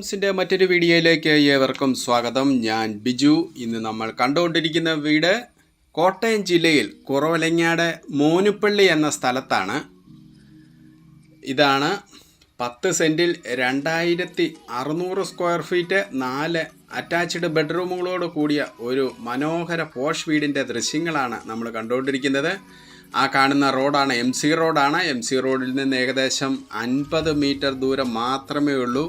ഹോംസിൻ്റെ മറ്റൊരു വീഡിയോയിലേക്ക് ഏവർക്കും സ്വാഗതം. ഞാൻ ബിജു. ഇന്ന് നമ്മൾ കണ്ടുകൊണ്ടിരിക്കുന്ന വീട് കോട്ടയം ജില്ലയിൽ കുറവലങ്ങാട് മോനുപ്പള്ളി എന്ന സ്ഥലത്താണ്. ഇതാണ് 10 സെൻറ്റിൽ 2600 സ്ക്വയർ ഫീറ്റ് 4 അറ്റാച്ച്ഡ് ബെഡ്റൂമുകളോട് കൂടിയ ഒരു മനോഹര പോഷ് വീടിൻ്റെ ദൃശ്യങ്ങളാണ് നമ്മൾ കണ്ടുകൊണ്ടിരിക്കുന്നത്. ആ കാണുന്ന റോഡാണ് MC റോഡാണ്. MC റോഡിൽ നിന്ന് ഏകദേശം 50 മീറ്റർ ദൂരം മാത്രമേ ഉള്ളൂ.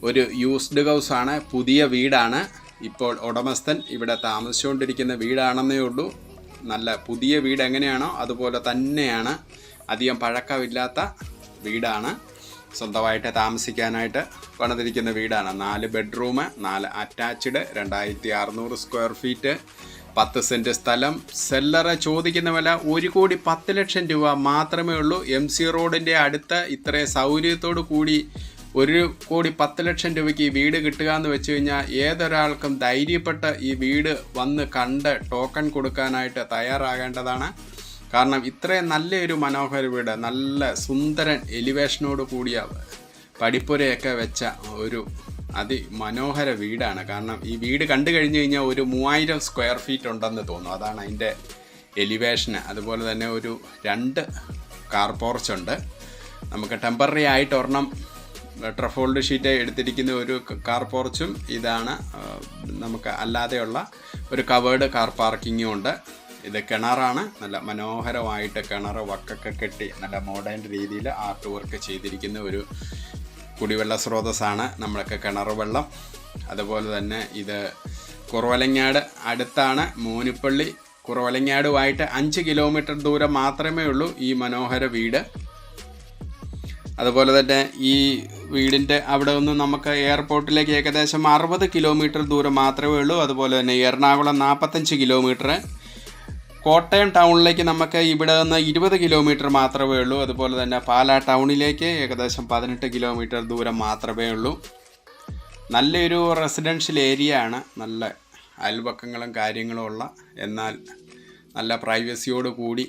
ഒരു യൂസ്ഡ് ഹൗസാണ്, പുതിയ വീടാണ്. ഇപ്പോൾ ഉടമസ്ഥൻ ഇവിടെ താമസിച്ചുകൊണ്ടിരിക്കുന്ന വീടാണെന്നേ ഉള്ളൂ. നല്ല പുതിയ വീട് എങ്ങനെയാണോ അതുപോലെ തന്നെയാണ്. അധികം പഴക്കമില്ലാത്ത വീടാണ്. സ്വന്തമായിട്ട് താമസിക്കാനായിട്ട് പണിതിരിക്കുന്ന വീടാണ്. 4 bedroom, 4 attached, 2600 square feet, 10 cent സ്ഥലം. സെല്ലറ് ചോദിക്കുന്ന വില 1,10,00,000 രൂപ മാത്രമേ ഉള്ളൂ. MC റോഡിൻ്റെ അടുത്ത് ഇത്രയും സൗകര്യത്തോടു കൂടി 1,10,00,000 രൂപയ്ക്ക് ഈ വീട് കിട്ടുക എന്ന് വെച്ച് കഴിഞ്ഞാൽ ഏതൊരാൾക്കും ധൈര്യപ്പെട്ട് ഈ വീട് വന്ന് കണ്ട് ടോക്കൺ കൊടുക്കാനായിട്ട് തയ്യാറാകേണ്ടതാണ്. കാരണം ഇത്രയും നല്ലൊരു മനോഹര വീട്, നല്ല സുന്ദരൻ എലിവേഷനോട് കൂടിയ പടിപ്പുരയൊക്കെ വെച്ച ഒരു അതിമനോഹര വീടാണ്. കാരണം ഈ വീട് കണ്ടു കഴിഞ്ഞ് കഴിഞ്ഞാൽ ഒരു 3000 സ്ക്വയർ ഫീറ്റ് ഉണ്ടെന്ന് തോന്നും. അതാണ് അതിൻ്റെ എലിവേഷന്. അതുപോലെ തന്നെ ഒരു 2 കാർ പോർച്ചുണ്ട്. നമുക്ക് ടെമ്പററി ആയിട്ട് ഒരെണ്ണം ട്രഫോൾഡ് ഷീറ്റ് എടുത്തിരിക്കുന്ന ഒരു കാർ പോർച്ചും ഇതാണ്. നമുക്ക് അല്ലാതെയുള്ള ഒരു കവേർഡ് കാർ പാർക്കിങ്ങും ഉണ്ട്. ഇത് കിണറാണ്. നല്ല മനോഹരമായിട്ട് കിണർ വക്കൊക്കെ കെട്ടി നല്ല മോഡേൺ രീതിയിൽ ആർട്ട് വർക്ക് ചെയ്തിരിക്കുന്ന ഒരു കുടിവെള്ള സ്രോതസ്സാണ് നമ്മളൊക്കെ കിണർ വെള്ളം. അതുപോലെ തന്നെ ഇത് കുറവലങ്ങാട് അടുത്താണ്. മോനുപ്പള്ളി കുറവലങ്ങാടുമായിട്ട് 5 കിലോമീറ്റർ ദൂരം മാത്രമേ ഉള്ളൂ ഈ മനോഹര വീട്. അതുപോലെ തന്നെ ഈ വീടിൻ്റെ അവിടെ നിന്ന് നമുക്ക് എയർപോർട്ടിലേക്ക് ഏകദേശം 60 കിലോമീറ്റർ ദൂരം മാത്രമേ ഉള്ളൂ. അതുപോലെ തന്നെ എറണാകുളം 45 കിലോമീറ്റർ, കോട്ടയം ടൗണിലേക്ക് നമുക്ക് ഇവിടെ നിന്ന് 20 കിലോമീറ്റർ മാത്രമേ ഉള്ളൂ. അതുപോലെ തന്നെ പാലാ ടൗണിലേക്ക് ഏകദേശം 18 കിലോമീറ്റർ ദൂരം മാത്രമേ ഉള്ളൂ. നല്ലൊരു റെസിഡൻഷ്യൽ ഏരിയ ആണ്. നല്ല അയൽപക്കങ്ങളും കാര്യങ്ങളും ഉള്ള, എന്നാൽ നല്ല പ്രൈവസിയോട് കൂടി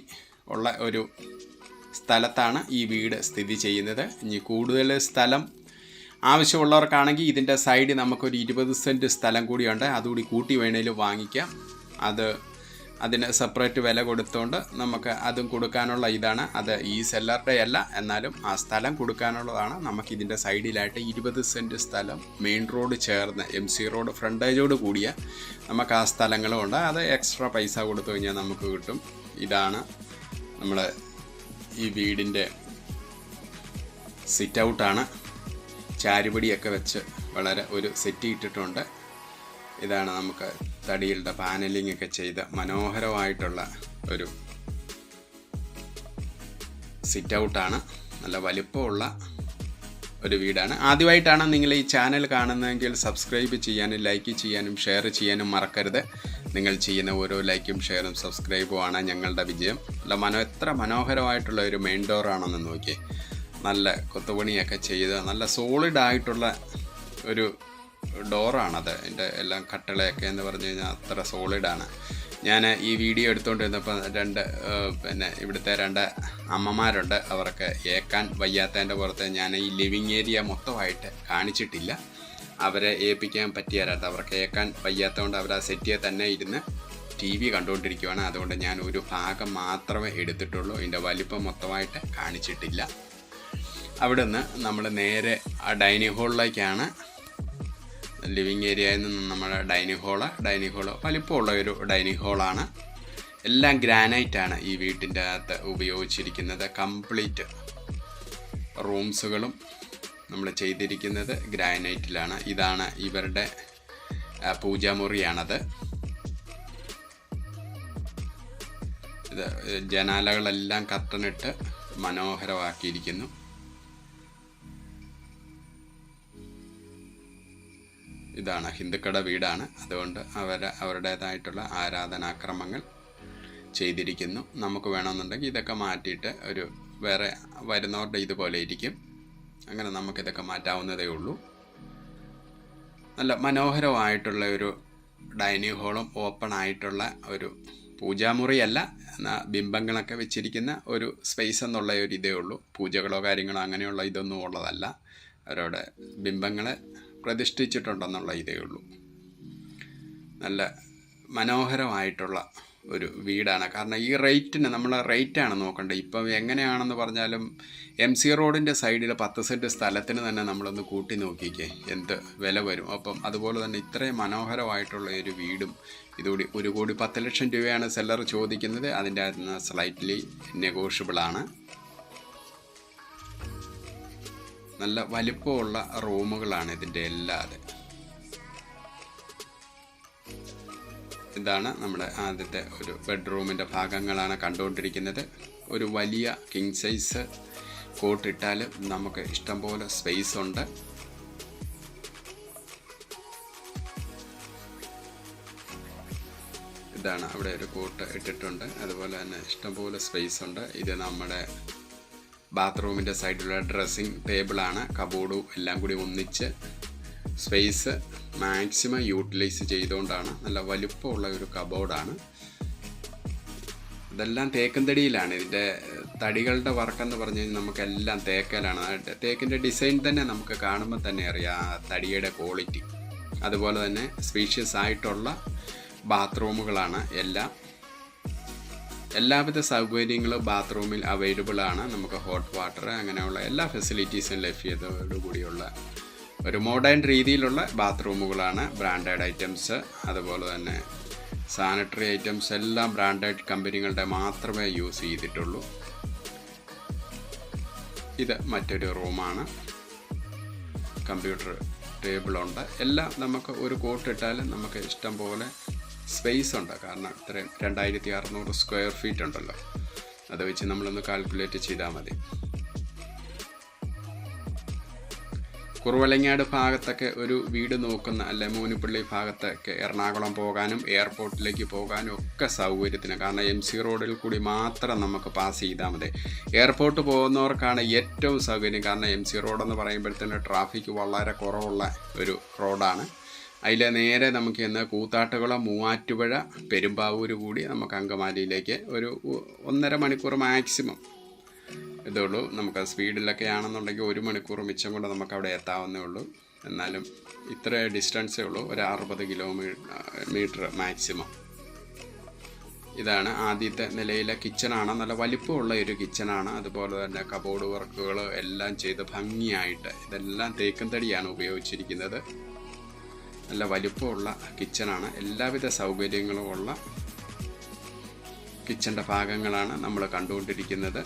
ഉള്ള ഒരു സ്ഥലത്താണ് ഈ വീട് സ്ഥിതി ചെയ്യുന്നത്. ഇനി കൂടുതൽ സ്ഥലം ആവശ്യമുള്ളവർക്കാണെങ്കിൽ ഇതിൻ്റെ സൈഡ് നമുക്കൊരു 20 സെൻറ്റ് സ്ഥലം കൂടിയുണ്ട്. അതുകൂടി കൂട്ടി വേണേലും വാങ്ങിക്കാം. അതിന് സെപ്പറേറ്റ് വില കൊടുത്തുകൊണ്ട് നമുക്ക് അതും കൊടുക്കാനുള്ള ഇതാണ്. അത് ഈ സെല്ലറുടെ അല്ല, എന്നാലും ആ സ്ഥലം കൊടുക്കാനുള്ളതാണ്. നമുക്കിതിൻ്റെ സൈഡിലായിട്ട് 20 സെൻറ്റ് സ്ഥലം മെയിൻ റോഡ് ചേർന്ന് MC റോഡ് ഫ്രണ്ടേജോട് കൂടിയ നമുക്ക് ആ സ്ഥലങ്ങളും ഉണ്ട്. അത് എക്സ്ട്രാ പൈസ കൊടുത്തു കഴിഞ്ഞാൽ നമുക്ക് കിട്ടും. ഇതാണ് നമ്മൾ ഈ വീടിൻ്റെ സിറ്റ് ഔട്ടാണ്. ചാരുപടിയൊക്കെ വെച്ച് വളരെ ഒരു സെറ്റ് ഇട്ടിട്ടുണ്ട്. ഇതാണ് നമുക്ക് തടികളുടെ പാനലിംഗ് ഒക്കെ ചെയ്ത മനോഹരമായിട്ടുള്ള ഒരു സിറ്റ് ഔട്ടാണ്. നല്ല വലിപ്പമുള്ള ഒരു വീടാണ്. ആദ്യമായിട്ടാണ് നിങ്ങൾ ഈ ചാനൽ കാണുന്നതെങ്കിൽ സബ്സ്ക്രൈബ് ചെയ്യാനും ലൈക്ക് ചെയ്യാനും ഷെയർ ചെയ്യാനും മറക്കരുത്. നിങ്ങൾ ചെയ്യുന്ന ഓരോ ലൈക്കും ഷെയറും സബ്സ്ക്രൈബുമാണ് ഞങ്ങളുടെ വിജയം. എത്ര മനോഹരമായിട്ടുള്ള ഒരു മെയിൻ ഡോറാണെന്ന് നോക്കി. നല്ല കൊത്തുപണിയൊക്കെ ചെയ്ത് നല്ല സോളിഡായിട്ടുള്ള ഒരു ഡോറാണത്. അതിൻ്റെ എല്ലാം കട്ടളയൊക്കെ എന്ന് പറഞ്ഞു കഴിഞ്ഞാൽ അത്ര സോളിഡാണ്. ഞാൻ ഈ വീഡിയോ എടുത്തുകൊണ്ടിരുന്നപ്പോൾ പിന്നെ ഇവിടുത്തെ 2 അമ്മമാരുണ്ട്. അവർക്ക് ഏക്കാൻ വയ്യാത്തതിൻ്റെ പുറത്ത് ഞാൻ ഈ ലിവിങ് ഏരിയ മൊത്തമായിട്ട് കാണിച്ചിട്ടില്ല. അവരെ ഏൽപ്പിക്കാൻ പറ്റിയാലായിരുന്നു. അവർക്ക് ഏക്കാൻ വയ്യാത്തതുകൊണ്ട് അവർ ആ സെറ്റിയെ തന്നെ ഇരുന്ന് TV കണ്ടുകൊണ്ടിരിക്കുകയാണ്. അതുകൊണ്ട് ഞാൻ ഒരു ഭാഗം മാത്രമേ എടുത്തിട്ടുള്ളൂ. ഇതിൻ്റെ വലിപ്പം മൊത്തമായിട്ട് കാണിച്ചിട്ടില്ല. അവിടെ നിന്ന് നമ്മൾ നേരെ ആ ഡൈനിങ് ഹാളിലേക്കാണ്. ലിവിങ് ഏരിയയിൽ നിന്ന് നമ്മുടെ ഡൈനിങ് ഹാള് വലിപ്പമുള്ള ഒരു ഡൈനിങ് ഹാളാണ്. എല്ലാം ഗ്രാനൈറ്റാണ് ഈ വീട്ടിൻ്റെ അകത്ത് ഉപയോഗിച്ചിരിക്കുന്നത്. കംപ്ലീറ്റ് റൂംസുകളും നമ്മൾ ചെയ്തിരിക്കുന്നത് ഗ്രാനൈറ്റിലാണ്. ഇതാണ് ഇവരുടെ പൂജാമുറിയാണത്. ഇത് ജനാലകളെല്ലാം കർട്ടനിട്ട് മനോഹരമാക്കിയിരിക്കുന്നു. ഇതാണ് ഹിന്ദുക്കളുടെ വീടാണ്. അതുകൊണ്ട് അവരുടേതായിട്ടുള്ള ആരാധനാക്രമങ്ങൾ ചെയ്തിരിക്കുന്നു. നമുക്ക് വേണമെന്നുണ്ടെങ്കിൽ ഇതൊക്കെ മാറ്റിയിട്ട് ഒരു വേറെ വരുന്നവരുടെ ഇതുപോലെ ഇരിക്കും. അങ്ങനെ നമുക്കിതൊക്കെ മാറ്റാവുന്നതേ ഉള്ളൂ. നല്ല മനോഹരമായിട്ടുള്ള ഒരു ഡൈനിങ് ഹാളും ഓപ്പൺ ആയിട്ടുള്ള ഒരു പൂജാമുറിയല്ല, എന്നാൽ ബിംബങ്ങളൊക്കെ വെച്ചിരിക്കുന്ന ഒരു സ്പേസ് എന്നുള്ള ഒരു ഇതേ ഉള്ളൂ. പൂജകളോ കാര്യങ്ങളോ അങ്ങനെയുള്ള ഇതൊന്നും ഉള്ളതല്ല. അവരവിടെ ബിംബങ്ങളെ പ്രതിഷ്ഠിച്ചിട്ടുണ്ടെന്നുള്ള ഇതേ ഉള്ളൂ. നല്ല മനോഹരമായിട്ടുള്ള ഒരു വീടാണ്. കാരണം ഈ റേറ്റിന് നമ്മൾ റേറ്റാണ് നോക്കേണ്ടത്. ഇപ്പം എങ്ങനെയാണെന്ന് പറഞ്ഞാലും MC റോഡിൻ്റെ സൈഡിൽ 10 സെൻറ്റ് സ്ഥലത്തിന് തന്നെ നമ്മളൊന്ന് കൂട്ടി നോക്കിക്കേ എന്ത് വില വരും. അപ്പം അതുപോലെ തന്നെ ഇത്രയും മനോഹരമായിട്ടുള്ള ഒരു വീടും ഇതുകൂടി 1,10,00,000 രൂപയാണ് സെല്ലർ ചോദിക്കുന്നത്. അതിൻ്റെ അകത്ത് സ്ലൈറ്റ്ലി നെഗോഷ്യബിളാണ്. നല്ല വലിപ്പമുള്ള റൂമുകളാണ് ഇതിൻ്റെ എല്ലാത്. ഇതാണ് നമ്മുടെ ആദ്യത്തെ ഒരു ബെഡ്റൂമിൻ്റെ ഭാഗങ്ങളാണ് കണ്ടുകൊണ്ടിരിക്കുന്നത്. ഒരു വലിയ കിങ് സൈസ് കോട്ടിട്ടാൽ നമുക്ക് ഇഷ്ടംപോലെ സ്പേസ് ഉണ്ട്. ഇതാണ് അവിടെ ഒരു കോട്ട് ഇട്ടിട്ടുണ്ട്. അതുപോലെ തന്നെ ഇഷ്ടംപോലെ സ്പേസ് ഉണ്ട്. ഇത് നമ്മുടെ ബാത്റൂമിൻ്റെ സൈഡിലുള്ള ഡ്രസ്സിങ് ടേബിളാണ്. കബോർഡും എല്ലാം കൂടി ഒന്നിച്ച് സ്പേസ് മാക്സിമം യൂട്ടിലൈസ് ചെയ്തുകൊണ്ടാണ്. നല്ല വലുപ്പമുള്ള ഒരു കബോർഡാണ്. ഇതെല്ലാം തേക്കും തടിയിലാണ്. ഇതിൻ്റെ തടികളുടെ വർക്കെന്ന് പറഞ്ഞു കഴിഞ്ഞാൽ നമുക്കെല്ലാം തേക്കലാണ്. തേക്കിൻ്റെ ഡിസൈൻ തന്നെ നമുക്ക് കാണുമ്പോൾ തന്നെ അറിയാം ആ തടിയുടെ ക്വാളിറ്റി. അതുപോലെ തന്നെ സ്പീഷ്യസ് ആയിട്ടുള്ള ബാത്റൂമുകളാണ് എല്ലാം. എല്ലാവിധ സൗകര്യങ്ങളും ബാത്റൂമിൽ അവൈലബിളാണ്. നമുക്ക് ഹോട്ട് വാട്ടർ അങ്ങനെയുള്ള എല്ലാ ഫെസിലിറ്റീസും ലഭ്യതയോടുകൂടിയുള്ള ഒരു മോഡേൺ രീതിയിലുള്ള ബാത്റൂമുകളാണ്. ബ്രാൻഡഡ് ഐറ്റംസ് അതുപോലെ തന്നെ സാനിറ്ററി ഐറ്റംസ് എല്ലാം ബ്രാൻഡഡ് കമ്പനികളുടെ മാത്രമേ യൂസ് ചെയ്തിട്ടുള്ളൂ. ഇത് മറ്റൊരു റൂമാണ്. കമ്പ്യൂട്ടർ ടേബിളുണ്ട്. എല്ലാം നമുക്ക് ഒരു കോട്ടിട്ടാൽ നമുക്ക് ഇഷ്ടം പോലെ സ്പേസ് ഉണ്ട്. കാരണം ഇത്രയും 2600 സ്ക്വയർ ഫീറ്റ് ഉണ്ടല്ലോ. അത് വെച്ച് നമ്മളൊന്ന് കാൽക്കുലേറ്റ് ചെയ്താൽ മതി. കുറുവലങ്ങാട് ഭാഗത്തൊക്കെ ഒരു വീട് നോക്കുന്ന അല്ലെ മൂനിപ്പള്ളി ഭാഗത്തൊക്കെ എറണാകുളം പോകാനും എയർപോർട്ടിലേക്ക് പോകാനും ഒക്കെ സൗകര്യത്തിന്. കാരണം MC റോഡിൽ കൂടി മാത്രം നമുക്ക് പാസ് ചെയ്താൽ മതി. എയർപോർട്ട് പോകുന്നവർക്കാണ് ഏറ്റവും സൗകര്യം. കാരണം MC റോഡെന്ന് പറയുമ്പോഴത്തേന് ട്രാഫിക് വളരെ കുറവുള്ള ഒരു റോഡാണ്. അതിൽ നേരെ നമുക്ക് ഇന്ന് കൂത്താട്ടുകുളം, മൂവാറ്റുപുഴ, പെരുമ്പാവൂർ കൂടി നമുക്ക് അങ്കമാലിയിലേക്ക് ഒരു 1.5 മണിക്കൂർ മാക്സിമം ഇതുള്ളൂ. നമുക്ക് സ്പീഡിലൊക്കെ ആണെന്നുണ്ടെങ്കിൽ 1 മണിക്കൂർ മിച്ചം കൊണ്ട് നമുക്ക് അവിടെ എത്താവുന്നേ ഉള്ളൂ. എന്നാലും ഇത്ര ഡിസ്റ്റൻസേ ഉള്ളൂ. ഒരു 60 കിലോമീറ്റർ മാക്സിമം. ഇതാണ് ആദ്യത്തെ നിലയിലെ കിച്ചണാണ്. നല്ല വലിപ്പമുള്ള ഒരു കിച്ചണാണ്. അതുപോലെ തന്നെ കബോർഡ് വർക്കുകൾ എല്ലാം ചെയ്ത് ഭംഗിയായിട്ട് ഇതെല്ലാം തേക്കും തടിയാണ് ഉപയോഗിച്ചിരിക്കുന്നത്. നല്ല വലിപ്പമുള്ള കിച്ചണാണ്. എല്ലാവിധ സൗകര്യങ്ങളും ഉള്ള കിച്ചൻ്റെ ഭാഗങ്ങളാണ് നമ്മൾ കണ്ടുകൊണ്ടിരിക്കുന്നത്.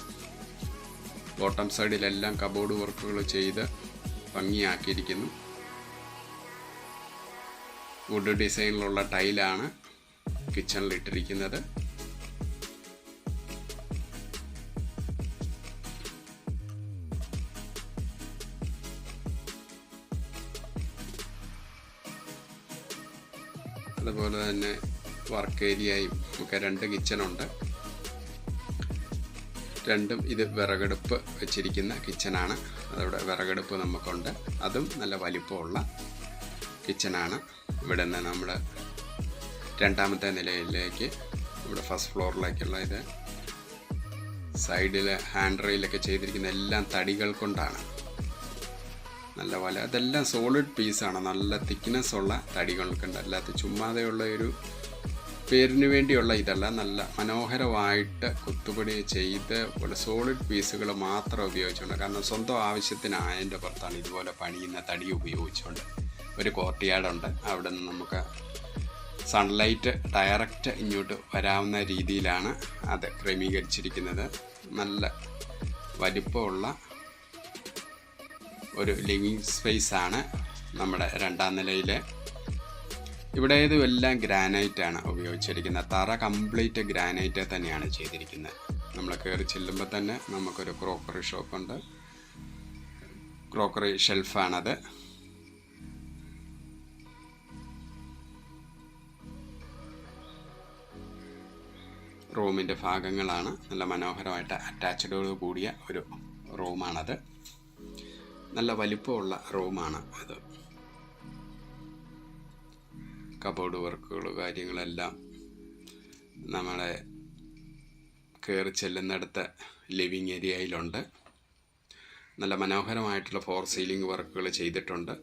ബോട്ടം സൈഡിലെല്ലാം കബോർഡ് വർക്കുകൾ ചെയ്ത് ഭംഗിയാക്കിയിരിക്കുന്നു. വുഡ് ഡിസൈനിലുള്ള ടൈലാണ് കിച്ചണിലിട്ടിരിക്കുന്നത്. അതുപോലെ തന്നെ വർക്ക് ഏരിയയും നമുക്ക് 2 കിച്ചണുണ്ട്. രണ്ടും ഇത് വിറകടുപ്പ് വെച്ചിരിക്കുന്ന കിച്ചണാണ്. അതവിടെ വിറകടുപ്പ് നമുക്കുണ്ട്. അതും നല്ല വലിപ്പമുള്ള കിച്ചണാണ്. ഇവിടെ നിന്ന് നമ്മൾ 2ാമത്തെ നിലയിലേക്ക് ഇവിടെ ഫസ്റ്റ് ഫ്ലോറിലേക്കുള്ള ഇത് സൈഡിൽ ഹാൻഡ് റെയിലൊക്കെ ചെയ്തിരിക്കുന്ന എല്ലാം തടികൾ കൊണ്ടാണ്. നല്ല അതെല്ലാം സോളിഡ് പീസാണ്. നല്ല തിക്നെസ് ഉള്ള തടികൾക്കുണ്ട്. അല്ലാത്ത ചുമ്മാതെയുള്ള ഒരു പേരിന് വേണ്ടിയുള്ള ഇതല്ല. നല്ല മനോഹരമായിട്ട് കുത്തുപണി ചെയ്ത് സോളിഡ് പീസുകൾ മാത്രം ഉപയോഗിച്ചുകൊണ്ട്, കാരണം സ്വന്തം ആവശ്യത്തിനായതിൻ്റെ പുറത്താണ് ഇതുപോലെ പണിയുന്ന തടി ഉപയോഗിച്ചുകൊണ്ട്. ഒരു കോർട്ട്യാർഡുണ്ട്. അവിടെ നിന്ന് നമുക്ക് സൺലൈറ്റ് ഡയറക്റ്റ് ഇങ്ങോട്ട് വരാവുന്ന രീതിയിലാണ് അത് ക്രമീകരിച്ചിരിക്കുന്നത്. നല്ല വലിപ്പമുള്ള ഒരു ലിവിങ് സ്പേസാണ് നമ്മുടെ 2ാം നിലയിലെ. ഇവിടെ ഇതെല്ലാം ഗ്രാനൈറ്റാണ് ഉപയോഗിച്ചിരിക്കുന്നത്. തറ കംപ്ലീറ്റ് ഗ്രാനൈറ്റ് തന്നെയാണ് ചെയ്തിരിക്കുന്നത്. നമ്മൾ കയറി ചെല്ലുമ്പോൾ തന്നെ നമുക്കൊരു ക്രോക്കറി ഷോപ്പുണ്ട്. ക്രോക്കറി ഷെൽഫാണത്. റൂമിൻ്റെ ഭാഗങ്ങളാണ്. നല്ല മനോഹരമായിട്ട് അറ്റാച്ച്ഡോട് കൂടിയ ഒരു റൂമാണത്. നല്ല വലിപ്പമുള്ള റൂമാണ് അത്. കബോർഡ് വർക്കുകൾ കാര്യങ്ങളെല്ലാം നമ്മളെ കയറി ചെല്ലുന്നിടത്ത് ലിവിങ് ഏരിയയിലുണ്ട്. നല്ല മനോഹരമായിട്ടുള്ള 4 സീലിംഗ് വർക്കുകൾ ചെയ്തിട്ടുണ്ട്.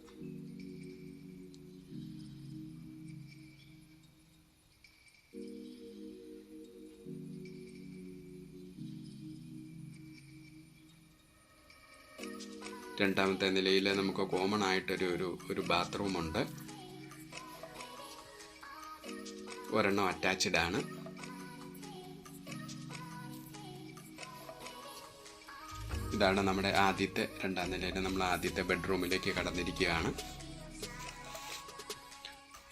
രണ്ടാമത്തെ നിലയിൽ നമുക്ക് കോമൺ ആയിട്ടൊരു ഒരു ബാത്റൂമുണ്ട്. ഒരെണ്ണം അറ്റാച്ച്ഡ് ആണ്. ഇതാണ് നമ്മുടെ രണ്ടാം നിലയിൽ നമ്മൾ ആദ്യത്തെ ബെഡ്റൂമിലേക്ക് കടന്നിരിക്കുകയാണ്.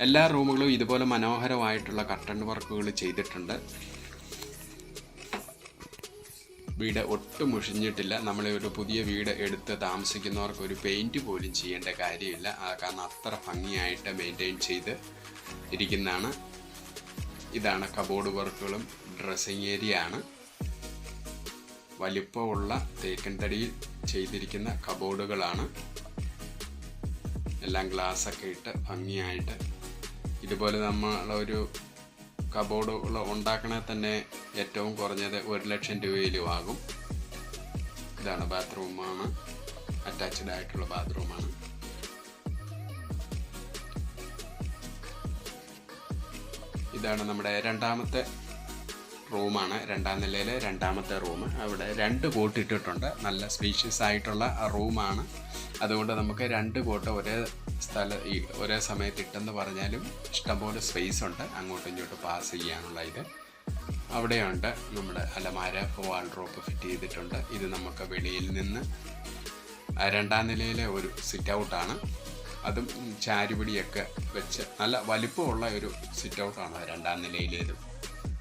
എല്ലാ റൂമുകളും ഇതുപോലെ മനോഹരമായിട്ടുള്ള കർട്ടൻ വർക്കുകൾ ചെയ്തിട്ടുണ്ട്. വീട് ഒട്ടും മുഷിഞ്ഞിട്ടില്ല. നമ്മൾ ഒരു പുതിയ വീട് എടുത്ത് താമസിക്കുന്നവർക്ക് ഒരു പെയിൻറ് പോലും ചെയ്യേണ്ട കാര്യമില്ല. കാരണം അത്ര ഭംഗിയായിട്ട് മെയിൻറ്റെയിൻ ചെയ്ത് ഇരിക്കുന്നതാണ്. ഇതാണ് കബോർഡ് വർക്കുകളും ഡ്രസ്സിങ് ഏരിയ ആണ്. വലിപ്പമുള്ള തേക്കൻ തടിയിൽ ചെയ്തിരിക്കുന്ന കബോർഡുകളാണ്. എല്ലാം ഗ്ലാസ്സൊക്കെ ഇട്ട് ഭംഗിയായിട്ട്. ഇതുപോലെ നമ്മളൊരു കബോർഡുകൾ ഉണ്ടാക്കണേ തന്നെ ഏറ്റവും കുറഞ്ഞത് 1,00,000 രൂപയിലും ആകും. ഇതാണ് ബാത്റൂമാണ്. അറ്റാച്ച്ഡ് ആയിട്ടുള്ള ബാത്റൂമാണ്. ഇതാണ് നമ്മുടെ രണ്ടാമത്തെ റൂമാണ്. രണ്ടാം നിലയിലെ രണ്ടാമത്തെ റൂം. അവിടെ 2 കോട്ട് ഇട്ടിട്ടുണ്ട്. നല്ല സ്പേഷ്യസ് ആയിട്ടുള്ള റൂമാണ്. അതുകൊണ്ട് നമുക്ക് 2 കോട്ട് ഒരേ സമയത്ത് ഇട്ടെന്ന് പറഞ്ഞാലും ഇഷ്ടംപോലെ സ്പേസ് ഉണ്ട് അങ്ങോട്ടും ഇങ്ങോട്ടും പാസ് ചെയ്യാനുള്ള. അവിടെയുണ്ട് നമ്മുടെ അലമാര, വാൾഡ്രോപ്പ് ഫിറ്റ് ചെയ്തിട്ടുണ്ട്. ഇത് നമുക്ക് വെളിയിൽ നിന്ന് രണ്ടാം നിലയിലെ ഒരു സിറ്റ് ഔട്ടാണ്. അതും ചാരുപടിയൊക്കെ വെച്ച് നല്ല വലിപ്പമുള്ള ഒരു സിറ്റ് ഔട്ടാണ് രണ്ടാം നിലയിലേത്.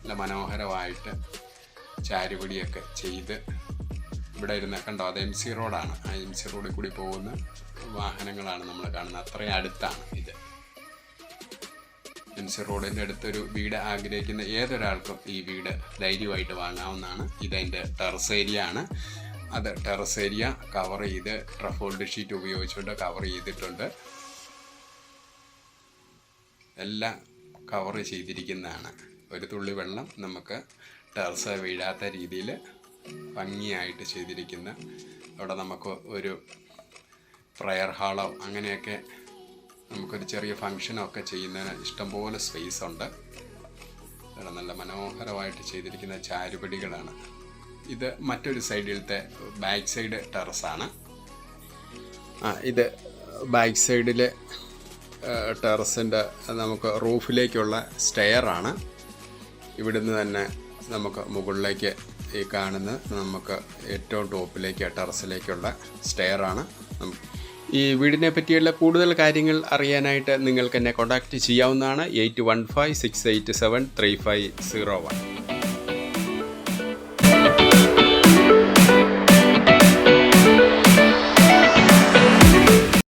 നല്ല മനോഹരമായിട്ട് ചാരുപടിയൊക്കെ ചെയ്ത് ഇവിടെ ഇരുന്ന് കണ്ടോ, അത് MC റോഡാണ്. ആ MC റോഡിൽ കൂടി പോകുന്ന വാഹനങ്ങളാണ് നമ്മൾ കാണുന്നത്. അത്രയും അടുത്താണ് ഇത്. MC റോഡിൻ്റെ അടുത്തൊരു വീട് ആഗ്രഹിക്കുന്ന ഏതൊരാൾക്കും ഈ വീട് ധൈര്യമായിട്ട് വാങ്ങാവുന്നതാണ്. ഇതതിൻ്റെ ടെറസ് ഏരിയ ആണ്. അത് ടെറസ് ഏരിയ കവർ ചെയ്ത് ട്രഫോൾഡ് ഷീറ്റ് ഉപയോഗിച്ചുകൊണ്ട് കവർ ചെയ്തിട്ടുണ്ട്. എല്ലാം കവർ ചെയ്തിരിക്കുന്നതാണ്. ഒരു തുള്ളി വെള്ളം നമുക്ക് ടെറസ് വീഴാത്ത രീതിയിൽ ഭംഗിയായിട്ട് ചെയ്തിരിക്കുന്ന. അവിടെ നമുക്ക് ഒരു പ്രയർ ഹാളോ അങ്ങനെയൊക്കെ നമുക്കൊരു ചെറിയ ഫങ്ഷനോ ഒക്കെ ചെയ്യുന്നതിന് ഇഷ്ടംപോലെ സ്പേസ് ഉണ്ട്. അവിടെ നല്ല മനോഹരമായിട്ട് ചെയ്തിരിക്കുന്ന ചാരുപടികളാണ്. ഇത് മറ്റൊരു സൈഡിലത്തെ ബാക്ക് സൈഡ് ടെറസാണ്. ഇത് ബാക്ക് സൈഡിലെ ടെറസിൻ്റെ നമുക്ക് റൂഫിലേക്കുള്ള സ്റ്റെയറാണ്. ഇവിടുന്ന് തന്നെ നമുക്ക് മുകളിലേക്ക് ഈ കാണുന്ന നമുക്ക് ഏറ്റവും ടോപ്പിലേക്ക് ടെറസിലേക്കുള്ള സ്റ്റെയറാണ്. ഈ വീടിനെ പറ്റിയുള്ള കൂടുതൽ കാര്യങ്ങൾ അറിയാനായിട്ട് നിങ്ങൾക്ക് എന്നെ കോൺടാക്റ്റ് ചെയ്യാവുന്നതാണ്. 8156873501.